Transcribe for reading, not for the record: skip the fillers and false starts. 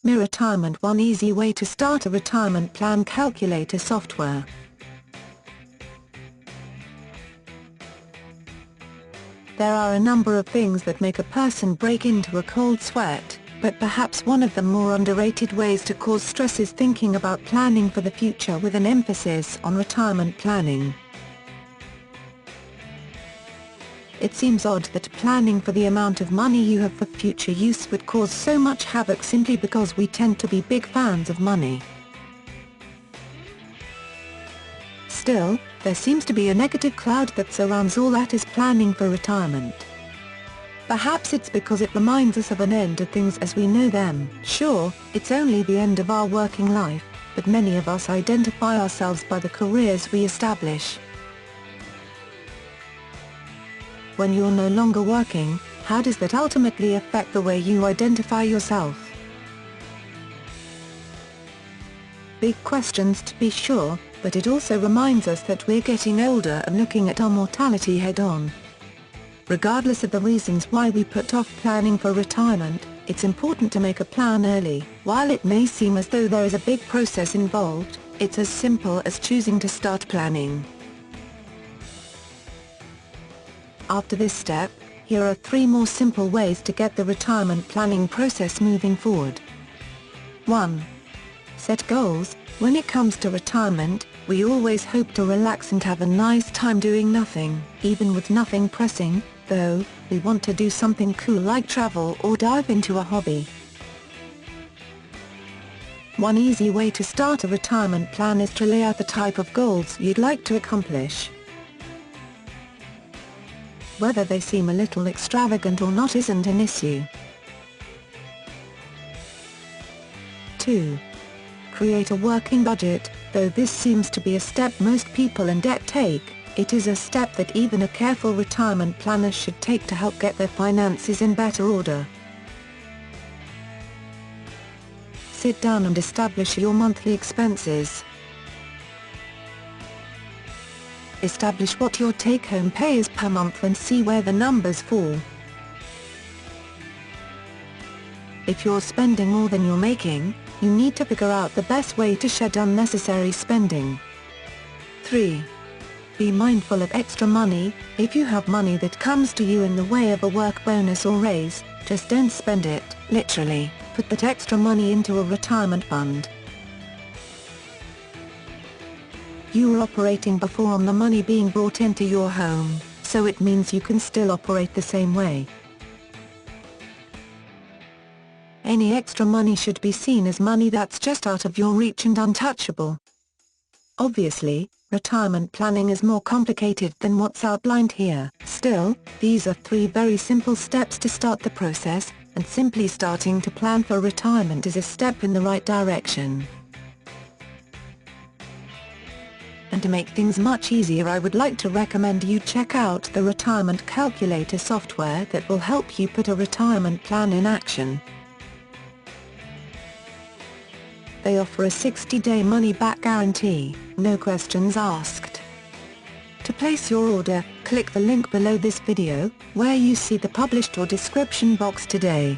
Myretirement, one easy way to start a retirement plan calculator software. There are a number of things that make a person break into a cold sweat, but perhaps one of the more underrated ways to cause stress is thinking about planning for the future with an emphasis on retirement planning. It seems odd that planning for the amount of money you have for future use would cause so much havoc simply because we tend to be big fans of money. Still, there seems to be a negative cloud that surrounds all that is planning for retirement. Perhaps it's because it reminds us of an end to things as we know them. Sure, it's only the end of our working life, but many of us identify ourselves by the careers we establish. When you're no longer working, how does that ultimately affect the way you identify yourself? Big questions to be sure, but it also reminds us that we're getting older and looking at our mortality head-on. Regardless of the reasons why we put off planning for retirement, it's important to make a plan early. While it may seem as though there is a big process involved, it's as simple as choosing to start planning. After this step, here are 3 more simple ways to get the retirement planning process moving forward. 1. Set goals. When it comes to retirement, we always hope to relax and have a nice time doing nothing. Even with nothing pressing, though, we want to do something cool like travel or dive into a hobby. One easy way to start a retirement plan is to lay out the type of goals you'd like to accomplish. Whether they seem a little extravagant or not isn't an issue. 2. Create a working budget. Though this seems to be a step most people in debt take, it is a step that even a careful retirement planner should take to help get their finances in better order. Sit down and establish your monthly expenses. Establish what your take-home pay is per month and see where the numbers fall. If you're spending more than you're making, you need to figure out the best way to shed unnecessary spending. 3. Be mindful of extra money. If you have money that comes to you in the way of a work bonus or raise, just don't spend it, literally. Put that extra money into a retirement fund. You were operating before on the money being brought into your home, so it means you can still operate the same way. Any extra money should be seen as money that's just out of your reach and untouchable. Obviously, retirement planning is more complicated than what's outlined here. Still, these are 3 very simple steps to start the process, and simply starting to plan for retirement is a step in the right direction. And to make things much easier, I would like to recommend you check out the retirement calculator software that will help you put a retirement plan in action. They offer a 60-day money-back guarantee, no questions asked. To place your order, click the link below this video, where you see the published or description box today.